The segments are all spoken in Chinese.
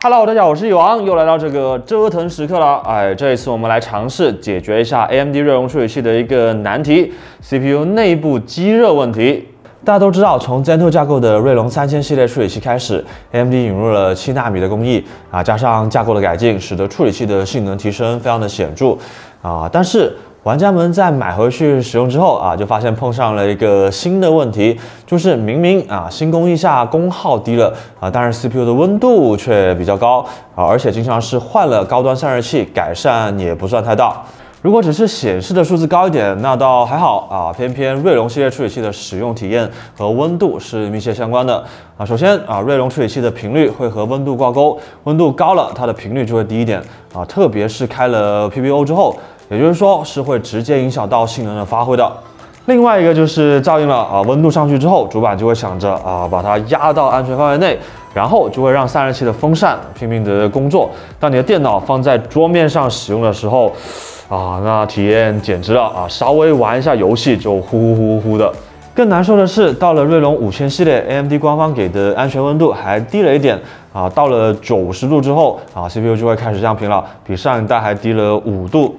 Hello， 大家好，我是有昂，又来到这个折腾时刻了。这一次我们来尝试解决一下 AMD 锐龙处理器的一个难题 ，CPU 内部积热问题。大家都知道，从 Zen 2架构的锐龙3000系列处理器开始 ，AMD 引入了7纳米的工艺加上架构的改进，使得处理器的性能提升非常的显著但是玩家们在买回去使用之后就发现碰上了一个新的问题，就是明明新工艺下功耗低了但是 CPU 的温度却比较高而且经常是换了高端散热器，改善也不算太大。如果只是显示的数字高一点，那倒还好偏偏锐龙系列处理器的使用体验和温度是密切相关的首先锐龙处理器的频率会和温度挂钩，温度高了，它的频率就会低一点特别是开了 PPO 之后，也就是说是会直接影响到性能的发挥的。另外一个就是噪音了温度上去之后，主板就会想着把它压到安全范围内，然后就会让散热器的风扇拼命的工作。当你的电脑放在桌面上使用的时候那体验简直了稍微玩一下游戏就呼呼呼呼的。更难受的是，到了锐龙5000系列 ，AMD 官方给的安全温度还低了一点到了90度之后CPU 就会开始降频了，比上一代还低了5度。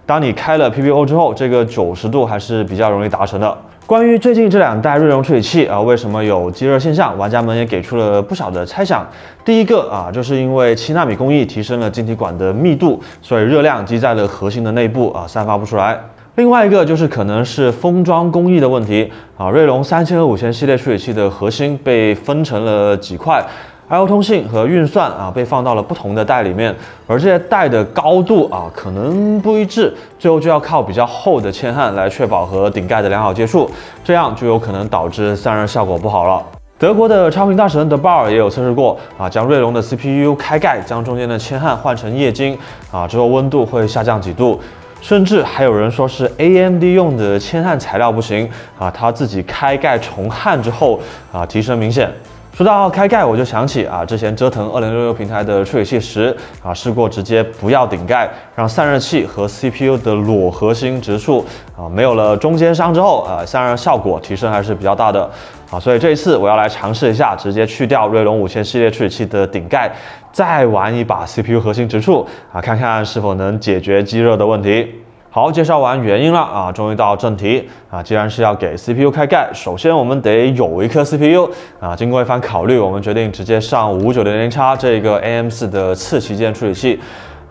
当你开了 PPO 之后，这个90度还是比较容易达成的。关于最近这2代锐龙处理器为什么有积热现象，玩家们也给出了不少的猜想。第一个就是因为7纳米工艺提升了晶体管的密度，所以热量积在了核心的内部散发不出来。另外一个就是可能是封装工艺的问题锐龙3000和5000系列处理器的核心被分成了几块。I/O 通信和运算被放到了不同的带里面，而这些带的高度可能不一致，最后就要靠比较厚的铅焊来确保和顶盖的良好接触，这样就有可能导致散热效果不好了。德国的超频大神德鲍尔也有测试过将锐龙的 CPU 开盖，将中间的铅焊换成液晶之后温度会下降几度。甚至还有人说是 AMD 用的铅焊材料不行它自己开盖重焊之后提升明显。说到开盖，我就想起之前折腾2066平台的处理器时试过直接不要顶盖，让散热器和 CPU 的裸核心直触没有了中间商之后散热效果提升还是比较大的所以这一次我要来尝试一下，直接去掉锐龙5000系列处理器的顶盖，再玩一把 CPU 核心直触看看是否能解决积热的问题。好，介绍完原因了终于到正题既然是要给 CPU 开盖，首先我们得有一颗 CPU经过一番考虑，我们决定直接上5900X 这个 AM4 的次旗舰处理器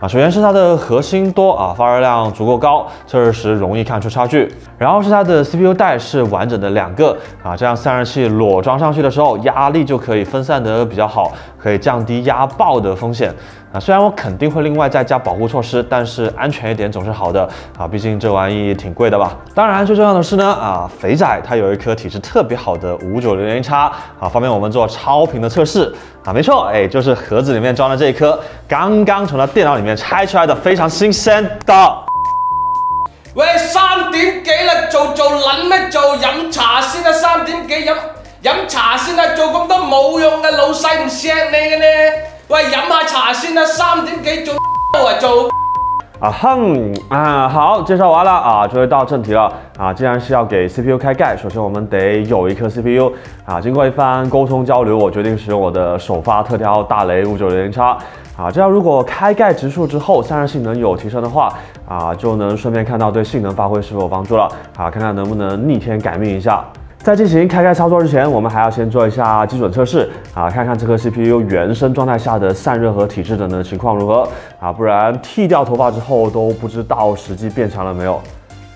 首先是它的核心多发热量足够高，测试时容易看出差距。然后是它的 CPU 带是完整的2个这样散热器裸装上去的时候，压力就可以分散得比较好，可以降低压爆的风险虽然我肯定会另外再加保护措施，但是安全一点总是好的毕竟这玩意挺贵的吧。当然最重要的是呢肥仔它有一颗体质特别好的5900X方便我们做超频的测试没错就是盒子里面装的这一颗，刚刚从它电脑里面拆出来的，非常新鲜的。喂，3點幾啦，做撚咩做？飲茶先3點幾飲茶先做咁多冇用嘅，老細唔錫你嘅呢。喂，飲下茶先3點幾做做。好，介紹完了終於到正題了既然是要給 CPU 開蓋，首先我們得有一顆 CPU經過一番溝通交流，我決定使用我的首發特調大雷5900X這樣如果開蓋直觸之後，散熱性能有提升的話就能順便看到對性能發揮是否有幫助了看看能不能逆天改命一下。在進行開蓋操作之前，我們還要先做一下基準測試看看這顆 CPU 原生狀態下的散熱和體質等的情況如何不然剃掉頭髮之後都不知道實際變強了沒有。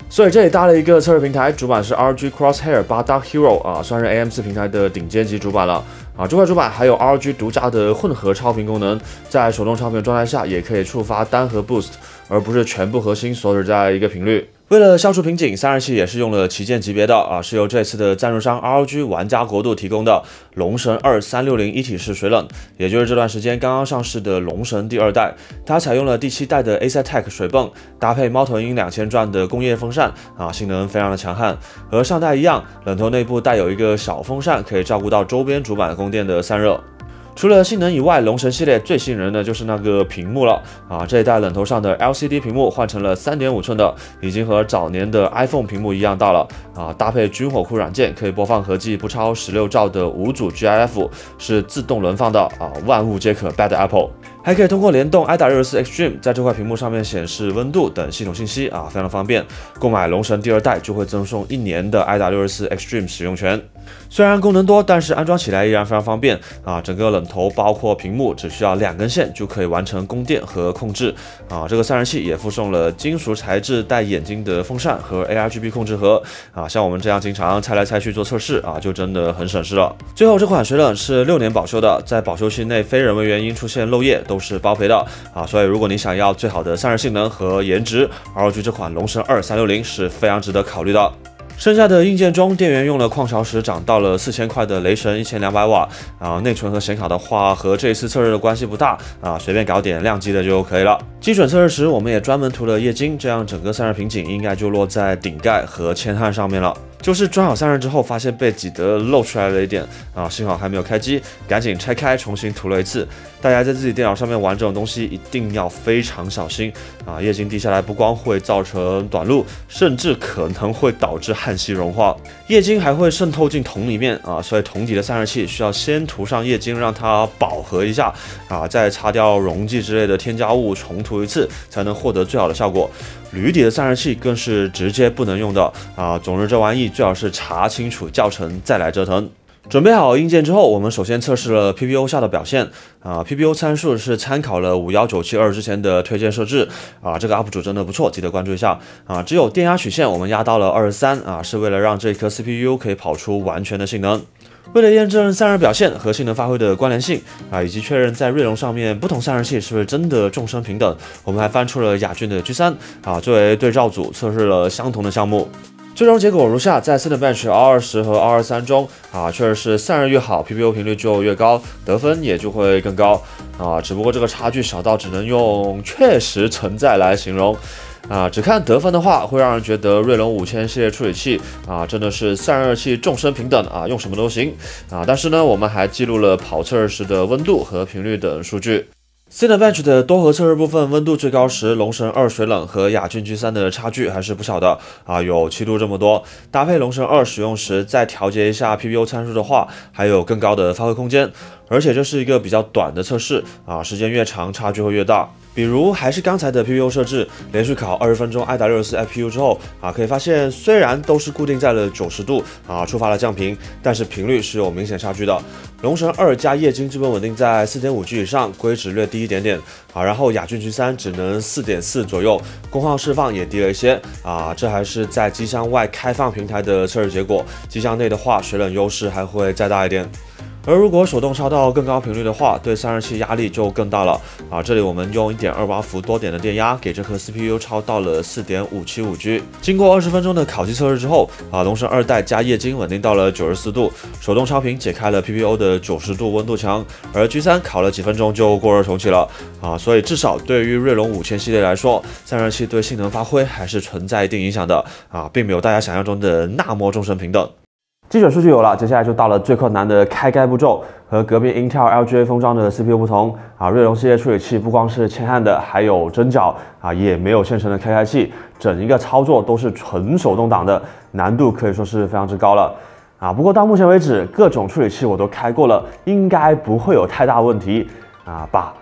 所以這裡搭了一個測試平台，主板是 ROG Crosshair 8 Dark Hero算是 AM4 平台的頂尖級主板了這塊主板還有 ROG 獨家的混合超頻功能，在手動超頻的狀態下也可以觸發單核 Boost， 而不是全部核心鎖止在一個頻率。為了消除瓶頸，散熱器也是用了旗艦級別的是由這次的贊助商 ROG 玩家國度提供的龍神2 360一體式水冷，也就是這段時間剛剛上市的龍神第2代，它採用了第7代的 ASATEC 水泵，搭配貓頭鷹2000轉的工業風扇性能非常的強悍。和上代一樣，冷頭內部帶有一個小風扇，可以照顧到周邊主板供電的散熱。除了性能以外，龙神系列最吸引人的就是那个屏幕了啊！这一代冷头上的 LCD 屏幕换成了3.5寸的，已经和早年的 iPhone 屏幕一样大了啊！搭配军火库软件，可以播放合计不超16兆的5组 GIF， 是自动轮放的啊！万物皆可 Bad Apple。还可以通过联动 i.64 Extreme 在这块屏幕上面显示温度等系统信息啊，非常的方便。购买龙神第2代就会赠送1年的 i.64 Extreme 使用权。虽然功能多，但是安装起来依然非常方便啊！整个冷头包括屏幕只需要2根线就可以完成供电和控制啊！这个散热器也附送了金属材质带眼睛的风扇和 ARGB 控制盒啊！像我们这样经常拆来拆去做测试啊，就真的很省事了。最后这款水冷是6年保修的，在保修期内非人为原因出现漏液都是包赔的啊！所以如果你想要最好的散热性能和颜值，ROG 这款龙神2 360是非常值得考虑的。剩下的硬件中，电源用了矿潮石涨到了4000块的雷神1200瓦啊，内存和显卡的话和这一次测试的关系不大啊，随便搞点亮机的就可以了。基准测试时，我们也专门涂了液晶，这样整个散热瓶颈应该就落在顶盖和铅焊上面了。就是装好散热之后，发现被挤得露出来了一点啊，幸好还没有开机，赶紧拆开重新涂了一次。大家在自己电脑上面玩这种东西一定要非常小心啊！液晶滴下来不光会造成短路，甚至可能会导致焊锡融化。液晶还会渗透进铜里面啊，所以铜底的散热器需要先涂上液晶，让它饱和一下啊，再擦掉溶剂之类的添加物，重涂一次，才能获得最好的效果。铝底的散热器更是直接不能用的啊！总之这玩意最好是查清楚教程再来折腾。准备好硬件之后，我们首先测试了 PPO 下的表现啊 ，PPO 参数是参考了51972之前的推荐设置啊，这个 UP 主真的不错，记得关注一下啊。只有电压曲线我们压到了23啊，是为了让这颗 CPU 可以跑出完全的性能。为了验证散热表现和性能发挥的关联性啊，以及确认在锐龙上面不同散热器是不是真的众生平等，我们还翻出了雅骏的 G3啊，作为对照组测试了相同的项目。最终结果如下，在 Cinebench R20和 R23中啊，确实是散热越好 ，PPO 频率就越高，得分也就会更高啊。只不过这个差距小到只能用确实存在来形容。啊，只看得分的话，会让人觉得锐龙5000系列处理器啊，真的是散热器众生平等啊，用什么都行啊。但是呢，我们还记录了跑测试时的温度和频率等数据。Cinebench 的多核测试部分，温度最高时，龙神2水冷和雅骏 G3 的差距还是不小的啊，有7度这么多。搭配龙神2使用时，再调节一下 PPO 参数的话，还有更高的发挥空间。而且这是一个比较短的测试啊，时间越长，差距会越大。比如还是刚才的 PPO 设置，连续考20分钟 i.64 FPU 之后啊，可以发现虽然都是固定在了90度啊，触发了降频，但是频率是有明显差距的。龙神2加液晶基本稳定在 4.5G 以上，硅值略低一点点啊，然后雅骏 G3 只能 4.4 左右，功耗释放也低了一些啊，这还是在机箱外开放平台的测试结果，机箱内的话水冷优势还会再大一点。而如果手动超到更高频率的话，对散热器压力就更大了啊！这里我们用 1.28 伏多点的电压，给这颗 CPU 超到了 4.575G。经过20分钟的烤机测试之后啊，龙神2代加液晶稳定到了94度，手动超频解开了 PPO 的90度温度墙，而 G3 烤了几分钟就过热重启了啊！所以至少对于锐龙5000系列来说，散热器对性能发挥还是存在一定影响的啊，并没有大家想象中的那么众生平等。基准数据有了，接下来就到了最困难的开盖步骤。和隔壁 Intel LGA 封装的 CPU 不同啊，锐龙系列处理器不光是铅焊的，还有针脚啊，也没有现成的开盖器，整一个操作都是纯手动挡的，难度可以说是非常之高了啊。不过到目前为止，各种处理器我都开过了，应该不会有太大问题吧。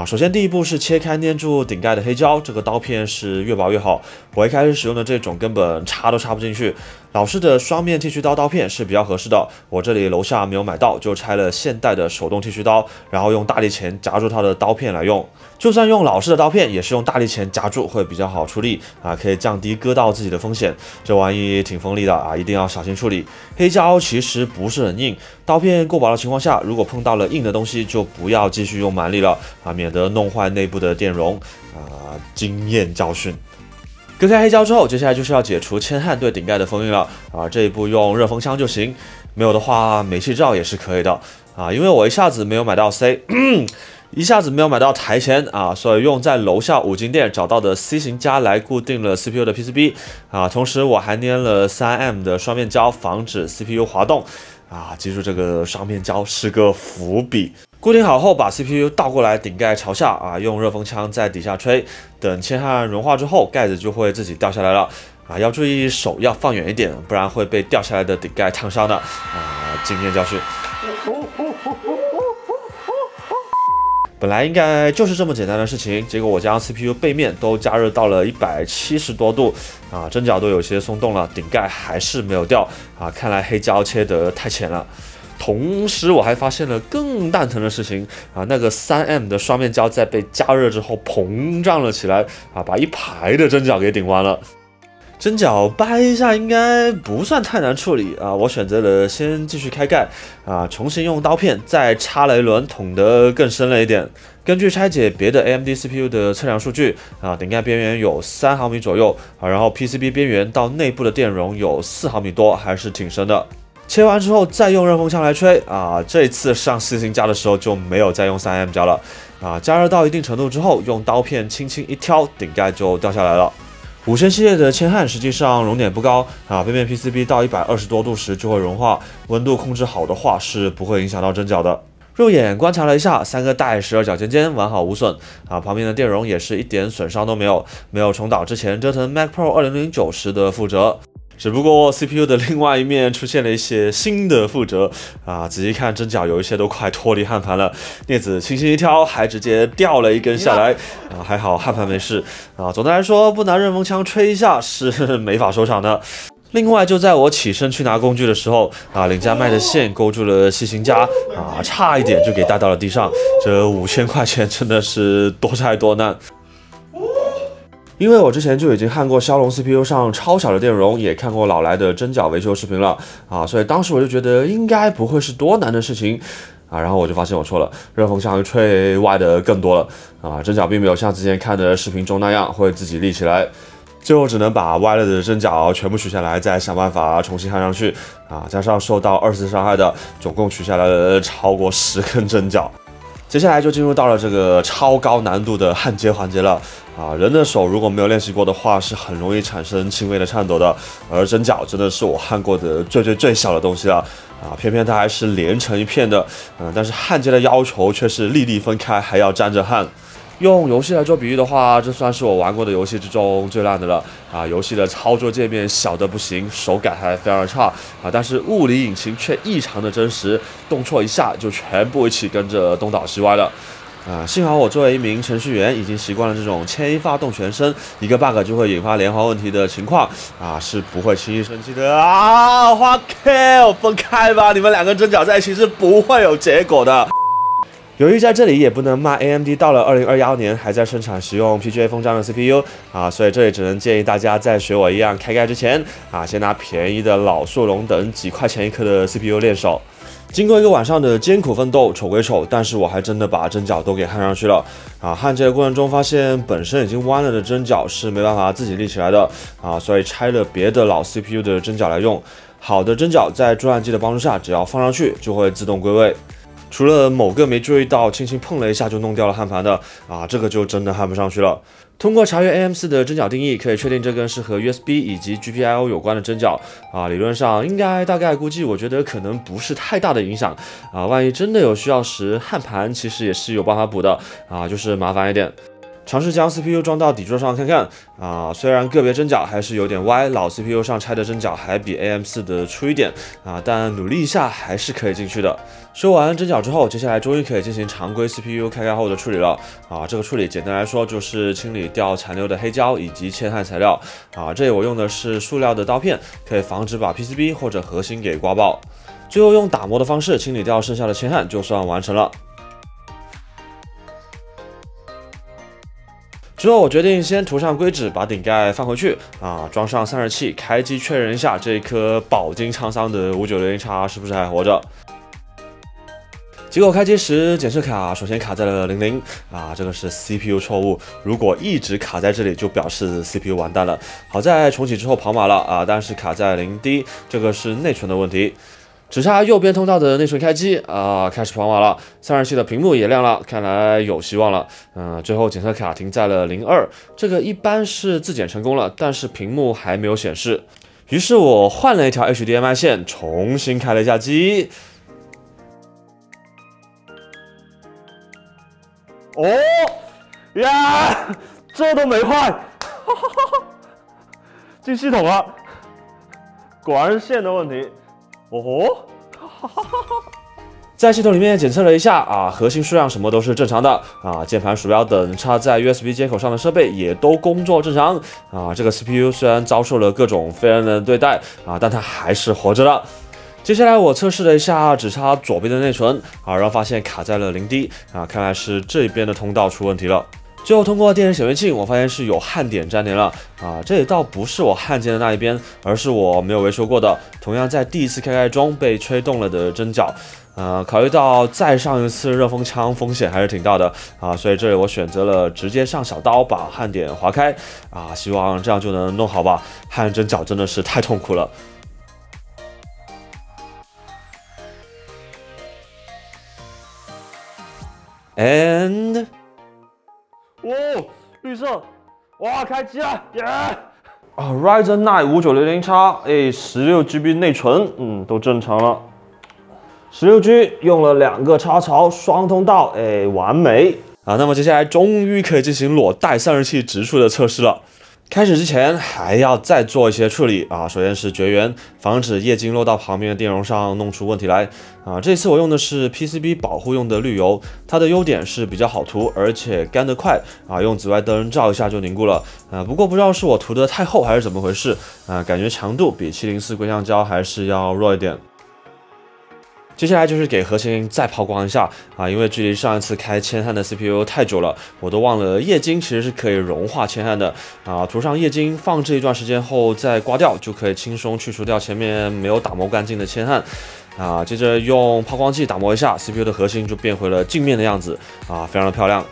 首先第一步是切开粘住顶盖的黑胶，这个刀片是越薄越好。我一开始使用的这种根本插都插不进去，老式的双面剃须刀刀片是比较合适的。我这里楼下没有买到，就拆了现代的手动剃须刀，然后用大力钳夹住它的刀片来用。就算用老式的刀片，也是用大力钳夹住会比较好处理啊，可以降低割到自己的风险。这玩意挺锋利的啊，一定要小心处理。黑胶其实不是很硬，刀片够薄的情况下，如果碰到了硬的东西，就不要继续用蛮力了啊，免得弄坏内部的电容啊，经验教训。割开黑胶之后，接下来就是要解除铅焊对顶盖的封印了啊，这一步用热风枪就行，没有的话煤气罩也是可以的啊，因为我一下子没有买到一下子没有买到台钳啊，所以用在楼下5金店找到的 C 型夹来固定了 CPU 的 PCB 啊，同时我还粘了 3M 的双面胶，防止 CPU 滑动啊，记住这个双面胶是个伏笔。固定好后，把 CPU 倒过来顶盖朝下啊，用热风枪在底下吹，等铅焊融化之后，盖子就会自己掉下来了啊，要注意手要放远一点，不然会被掉下来的顶盖烫伤的啊，经验教训。本来应该就是这么简单的事情，结果我将 CPU 背面都加热到了170多度啊，针脚都有些松动了，顶盖还是没有掉啊，看来黑胶切得太浅了。同时，我还发现了更蛋疼的事情啊，那个3M 的双面胶在被加热之后膨胀了起来啊，把一排的针脚给顶弯了。针脚掰一下应该不算太难处理啊，我选择了先继续开盖啊，重新用刀片再插了一轮，捅得更深了一点。根据拆解别的 AMD CPU 的测量数据啊，顶盖边缘有3毫米左右啊，然后 PCB 边缘到内部的电容有4毫米多，还是挺深的。切完之后再用热风枪来吹啊，这次上4星加的时候就没有再用3M 胶了啊，加热到一定程度之后，用刀片轻轻一挑，顶盖就掉下来了。5000系列的铅焊实际上熔点不高啊，背面 PCB 到120多度时就会融化，温度控制好的话是不会影响到针脚的。肉眼观察了一下，3个带12角尖尖完好无损啊，旁边的电容也是一点损伤都没有，没有重蹈之前折腾 Mac Pro 2009时的覆辙。只不过 CPU 的另外一面出现了一些新的覆辙啊，仔细看针脚有一些都快脱离焊盘了，镊子轻轻一挑，还直接掉了一根下来啊，还好焊盘没事啊。总的来说，不拿热风枪吹一下是没法收场的。另外，就在我起身去拿工具的时候啊，领家卖的线勾住了细型夹啊，差一点就给带到了地上。这5000块钱真的是多灾多难。因为我之前就已经焊过骁龙 CPU 上超小的电容，也看过老来的针脚维修视频了啊，所以当时我就觉得应该不会是多难的事情啊，然后我就发现我错了，热风枪一吹歪的更多了啊，针脚并没有像之前看的视频中那样会自己立起来，最后只能把歪了的针脚全部取下来，再想办法重新焊上去啊，加上受到2次伤害的，总共取下来了超过10根针脚。接下来就进入到了这个超高难度的焊接环节了啊！人的手如果没有练习过的话，是很容易产生轻微的颤抖的。而针脚真的是我焊过的最小的东西了啊！偏偏它还是连成一片的，但是焊接的要求却是粒粒分开，还要粘着焊。用游戏来做比喻的话，这算是我玩过的游戏之中最烂的了啊！游戏的操作界面小得不行，手感还非常的差啊，但是物理引擎却异常的真实，动错一下就全部一起跟着东倒西歪了。幸好我作为一名程序员，已经习惯了这种牵一发动全身，一个 bug 就会引发连环问题的情况啊，是不会轻易生气的啊！花 K， 分开吧，你们2个针脚在一起是不会有结果的。由于在这里也不能骂 AMD 到了2021年还在生产使用 PGA 封装的 CPU 啊，所以这里只能建议大家在学我一样开盖之前啊，先拿便宜的老速龙等几块钱一颗的 CPU 练手。经过一个晚上的艰苦奋斗，丑归丑，但是我还真的把针脚都给焊上去了啊！焊接的过程中发现本身已经弯了的针脚是没办法自己立起来的啊，所以拆了别的老 CPU 的针脚来用。好的针脚在助焊机的帮助下，只要放上去就会自动归位。除了某个没注意到，轻轻碰了一下就弄掉了焊盘的啊，这个就真的焊不上去了。通过查阅 AM4 的针脚定义，可以确定这根是和 USB 以及 GPIO 有关的针脚啊，理论上应该大概估计，我觉得可能不是太大的影响啊。万一真的有需要时，焊盘其实也是有办法补的啊，就是麻烦一点。尝试将 CPU 装到底座上看看啊，虽然个别针脚还是有点歪，老 CPU 上拆的针脚还比 AM4 的粗一点啊，但努力一下还是可以进去的。修完针脚之后，接下来终于可以进行常规 CPU 开盖后的处理了啊。这个处理简单来说就是清理掉残留的黑胶以及铅焊材料啊。这里我用的是塑料的刀片，可以防止把 PCB 或者核心给刮爆。最后用打磨的方式清理掉剩下的铅焊，就算完成了。之后我决定先涂上硅脂，把顶盖放回去啊，装上散热器，开机确认一下这颗饱经沧桑的5960X是不是还活着。结果开机时检测卡首先卡在了00啊，这个是 CPU 错误，如果一直卡在这里就表示 CPU 完蛋了。好在重启之后跑码了啊，但是卡在0D， 这个是内存的问题。只差右边通道的内存开机啊，开始跑码了，散热器的屏幕也亮了，看来有希望了。最后检测卡停在了02，这个一般是自检成功了，但是屏幕还没有显示。于是我换了一条 HDMI 线，重新开了一下机。哦呀，这都没坏，进系统了，果然是线的问题。哦吼，在系统里面检测了一下啊，核心数量什么都是正常的啊，键盘、鼠标等插在 USB 接口上的设备也都工作正常啊。这个 CPU 虽然遭受了各种非人的对待啊，但它还是活着的。接下来我测试了一下只插左边的内存啊，然后发现卡在了0D啊，看来是这边的通道出问题了。最后通过电池显微镜，我发现是有焊点粘连了啊，这也倒不是我焊接的那一边，而是我没有维修过的，同样在第一次开盖中被吹动了的针脚。考虑到再上一次热风枪风险还是挺大的啊，所以这里我选择了直接上小刀把焊点划开啊，希望这样就能弄好吧。焊针脚真的是太痛苦了。And， 哦，绿色，哇，开机了，耶！啊 ，Ryzen 9 5900X， 16GB 内存，都正常了。16G 用了2个插槽，双通道，完美啊！那么接下来终于可以进行裸带散热器直出的测试了。开始之前还要再做一些处理啊，首先是绝缘，防止液晶漏到旁边的电容上弄出问题来啊。这次我用的是 PCB 保护用的滤油，它的优点是比较好涂，而且干得快啊，用紫外灯照一下就凝固了不过不知道是我涂得太厚还是怎么回事感觉强度比704硅橡胶还是要弱一点。接下来就是给核心再抛光一下啊，因为距离上一次开铅焊的 CPU 太久了，我都忘了液晶其实是可以融化铅焊的啊。涂上液晶，放置一段时间后再刮掉，就可以轻松去除掉前面没有打磨干净的铅焊啊。接着用抛光器打磨一下 ，CPU 的核心就变回了镜面的样子啊，非常的漂亮。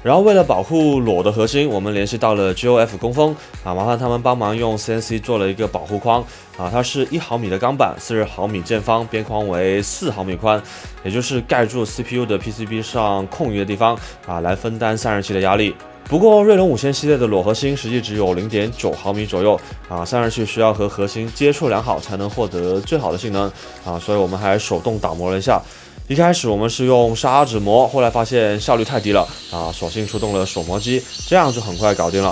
然后为了保护裸的核心，我们联系到了 GOF 工锋啊，麻烦他们帮忙用 CNC 做了一个保护框啊，它是1毫米的钢板，40毫米见方，边框为4毫米宽，也就是盖住 CPU 的 PCB 上空余的地方啊，来分担散热器的压力。不过锐龙5000系列的裸核心实际只有 0.9毫米左右啊，散热器需要和核心接触良好才能获得最好的性能啊，所以我们还手动打磨了一下。一开始我们是用砂纸磨，后来发现效率太低了啊，索性出动了手磨机，这样就很快搞定了。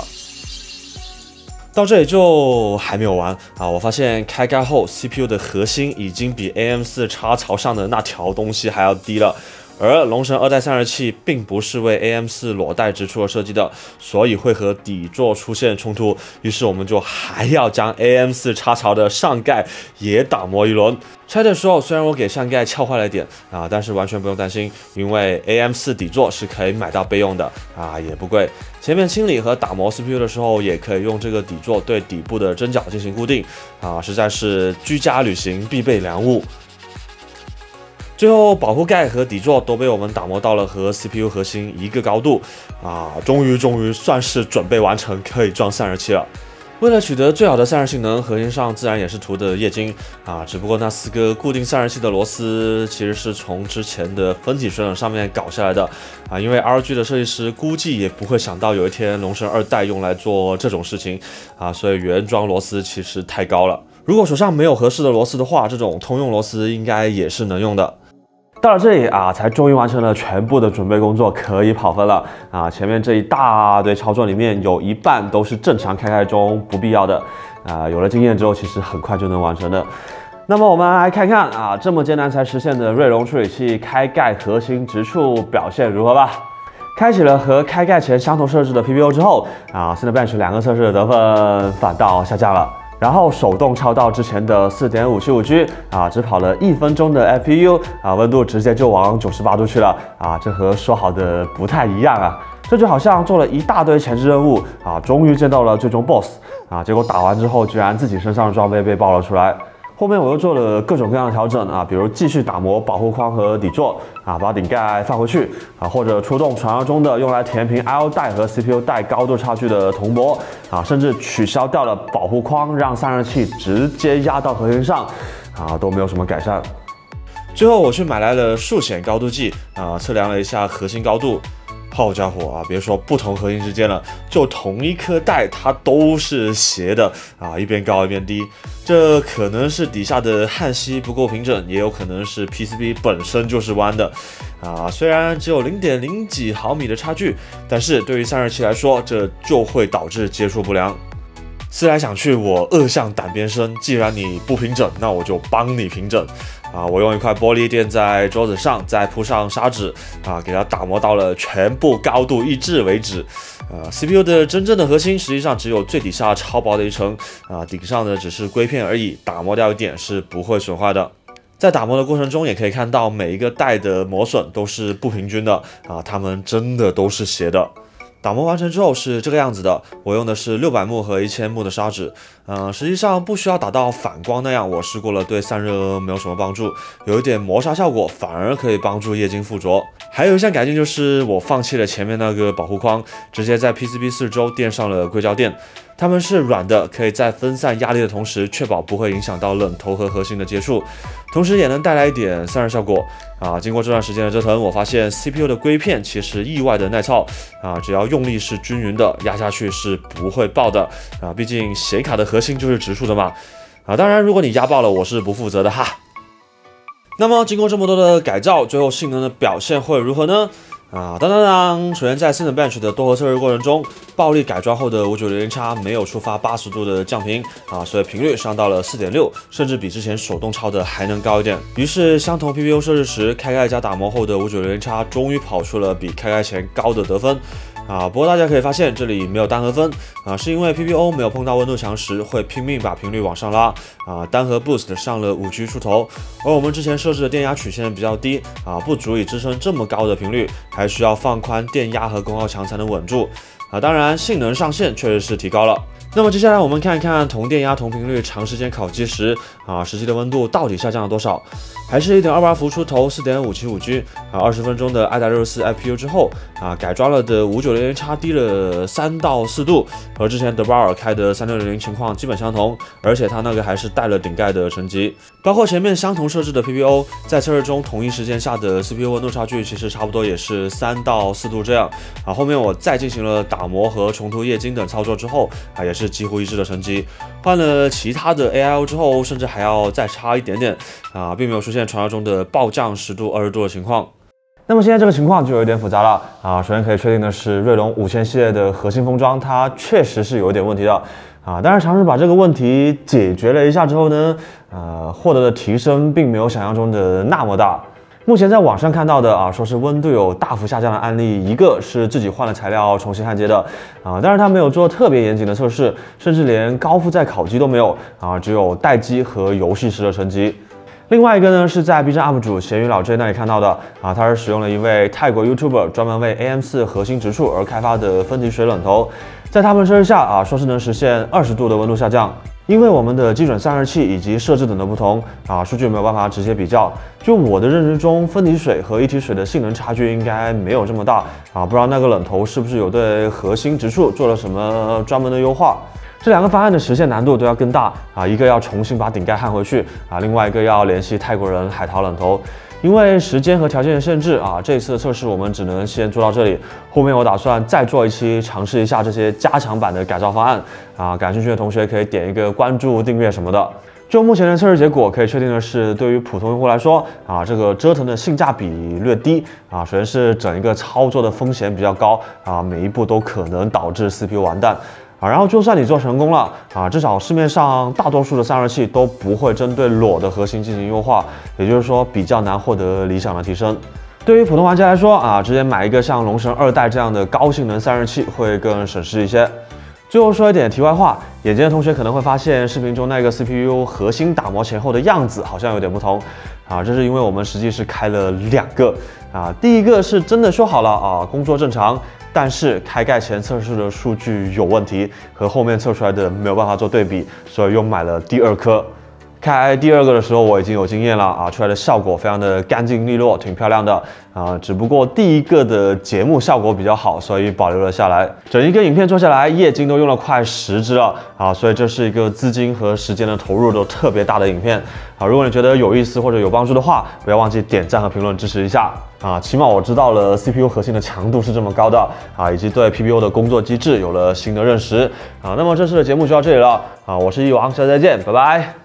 到这里就还没有完啊！我发现开盖后 CPU 的核心已经比 AM4 插槽上的那条东西还要低了。而龙神2代散热器并不是为 AM4 裸带直出而设计的，所以会和底座出现冲突。于是我们就还要将 AM4 插槽的上盖也打磨一轮。拆的时候虽然我给上盖撬坏了一点啊，但是完全不用担心，因为 AM4 底座是可以买到备用的啊，也不贵。前面清理和打磨 CPU 的时候，也可以用这个底座对底部的针脚进行固定啊，实在是居家旅行必备良物。最后，保护盖和底座都被我们打磨到了和 CPU 核心一个高度啊，终于算是准备完成，可以装散热器了。为了取得最好的散热性能，核心上自然也是涂的液晶啊，只不过那4个固定散热器的螺丝其实是从之前的分体水冷上面搞下来的啊，因为 RG 的设计师估计也不会想到有一天龙神2代用来做这种事情啊，所以原装螺丝其实太高了。如果手上没有合适的螺丝的话，这种通用螺丝应该也是能用的。到了这里啊，才终于完成了全部的准备工作，可以跑分了啊！前面这一大堆操作里面，有一半都是正常开盖中不必要的啊，有了经验之后，其实很快就能完成的。那么我们来看看啊，这么艰难才实现的锐龙处理器开盖核心直触表现如何吧。开启了和开盖前相同设置的 PPO 之后啊 ，Cinebench 2个测试的得分反倒下降了。然后手动超到之前的 4.575G 啊，只跑了1分钟的 FPU 啊，温度直接就往98度去了啊，这和说好的不太一样啊。这就好像做了一大堆前置任务啊，终于见到了最终 BOSS 啊，结果打完之后居然自己身上的装备被爆了出来。后面我又做了各种各样的调整啊，比如继续打磨保护框和底座啊，把顶盖放回去啊，或者出动传说中的用来填平 I/O 带和 CPU 带高度差距的铜箔啊，甚至取消掉了保护框，让散热器直接压到核心上啊，都没有什么改善。最后我去买来了数显高度计啊，测量了一下核心高度。好家伙啊，别说不同核心之间了，就同一颗带它都是斜的啊，一边高一边低。这可能是底下的焊锡不够平整，也有可能是 PCB 本身就是弯的啊。虽然只有0.0几毫米的差距，但是对于散热器来说，这就会导致接触不良。思来想去，我恶向胆边生，既然你不平整，那我就帮你平整。啊，我用一块玻璃垫在桌子上，再铺上砂纸，啊，给它打磨到了全部高度一致为止。CPU 的真正的核心实际上只有最底下超薄的一层，啊，顶上的只是硅片而已，打磨掉一点是不会损坏的。在打磨的过程中，也可以看到每一个带的磨损都是不平均的，啊，它们真的都是斜的。打磨完成之后是这个样子的，我用的是600目和1000目的砂纸，实际上不需要打到反光那样，我试过了，对散热没有什么帮助，有一点磨砂效果，反而可以帮助液晶附着。还有一项改进就是我放弃了前面那个保护框，直接在 PCB 四周垫上了硅胶垫，它们是软的，可以在分散压力的同时，确保不会影响到冷头和核心的接触，同时也能带来一点散热效果。经过这段时间的折腾，我发现 CPU 的硅片其实意外的耐操，只要用力是均匀的，压下去是不会爆的，毕竟显卡的核心就是直触的嘛，当然如果你压爆了，我是不负责的哈。那么经过这么多的改造，最后性能的表现会如何呢？首先在 Cinebench 的多核测试过程中，暴力改装后的5900X 没有触发80度的降频所以频率上到了 4.6， 甚至比之前手动超的还能高一点。于是相同 PPU 设置时，开盖加打磨后的5900X 终于跑出了比开盖前高的得分。不过大家可以发现这里没有单核分是因为 PPO 没有碰到温度墙时会拼命把频率往上拉单核 Boost 上了5G 出头，而我们之前设置的电压曲线比较低不足以支撑这么高的频率，还需要放宽电压和功耗墙才能稳住当然性能上限确实是提高了。那么接下来我们看一看同电压同频率长时间烤机时实际的温度到底下降了多少。还是 1.28 伏出头 4.575G 20分钟的i64 IPU 之后改装了的5900X 低了3到4度，和之前德巴尔开的3600情况基本相同，而且它那个还是带了顶盖的成绩。包括前面相同设置的 PPO， 在测试中同一时间下的 CPU 温度差距其实差不多也是3到4度这样后面我再进行了打磨和重涂液晶等操作之后也是几乎一致的成绩。换了其他的 AIO 之后，甚至还要再差一点点并没有出现传说中的暴降10度、20度的情况。那么现在这个情况就有点复杂了首先可以确定的是，锐龙5000系列的核心封装它确实是有一点问题的但是尝试把这个问题解决了一下之后呢，获得的提升并没有想象中的那么大。目前在网上看到的说是温度有大幅下降的案例，一个是自己换了材料重新焊接的但是他没有做特别严谨的测试，甚至连高负载烤机都没有只有待机和游戏时的成绩。另外一个呢，是在 B 站 UP 主咸鱼老 J 那里看到的他是使用了一位泰国 YouTuber 专门为 AM4 核心直触而开发的分体水冷头，在他们测试下说是能实现20度的温度下降。因为我们的基准散热器以及设置等的不同数据没有办法直接比较。就我的认知中，分体水和一体水的性能差距应该没有这么大不知道那个冷头是不是有对核心直触做了什么专门的优化。这两个方案的实现难度都要更大一个要重新把顶盖焊回去另外一个要联系泰国人海淘冷头。因为时间和条件的限制这一次的测试我们只能先做到这里，后面我打算再做一期尝试一下这些加强版的改造方案感兴趣的同学可以点一个关注、订阅什么的。就目前的测试结果，可以确定的是，对于普通用户来说这个折腾的性价比略低首先是整一个操作的风险比较高每一步都可能导致 CPU 完蛋然后就算你做成功了至少市面上大多数的散热器都不会针对裸的核心进行优化，也就是说比较难获得理想的提升。对于普通玩家来说直接买一个像龙神2代这样的高性能散热器会更省事一些。最后说一点题外话，眼尖的同学可能会发现视频中那个 CPU 核心打磨前后的样子好像有点不同这是因为我们实际是开了2个第一个是真的修好了工作正常，但是开盖前测试的数据有问题，和后面测出来的没有办法做对比，所以又买了第2颗。开第2个的时候我已经有经验了啊，出来的效果非常的干净利落，挺漂亮的啊。只不过第1个的节目效果比较好，所以保留了下来。整一个影片做下来，液晶都用了快10支了啊，所以这是一个资金和时间的投入都特别大的影片啊。如果你觉得有意思或者有帮助的话，不要忘记点赞和评论支持一下啊。起码我知道了 CPU 核心的强度是这么高的啊，以及对 PPU 的工作机制有了新的认识啊。那么这次的节目就到这里了啊，我是一王，下次再见，拜拜。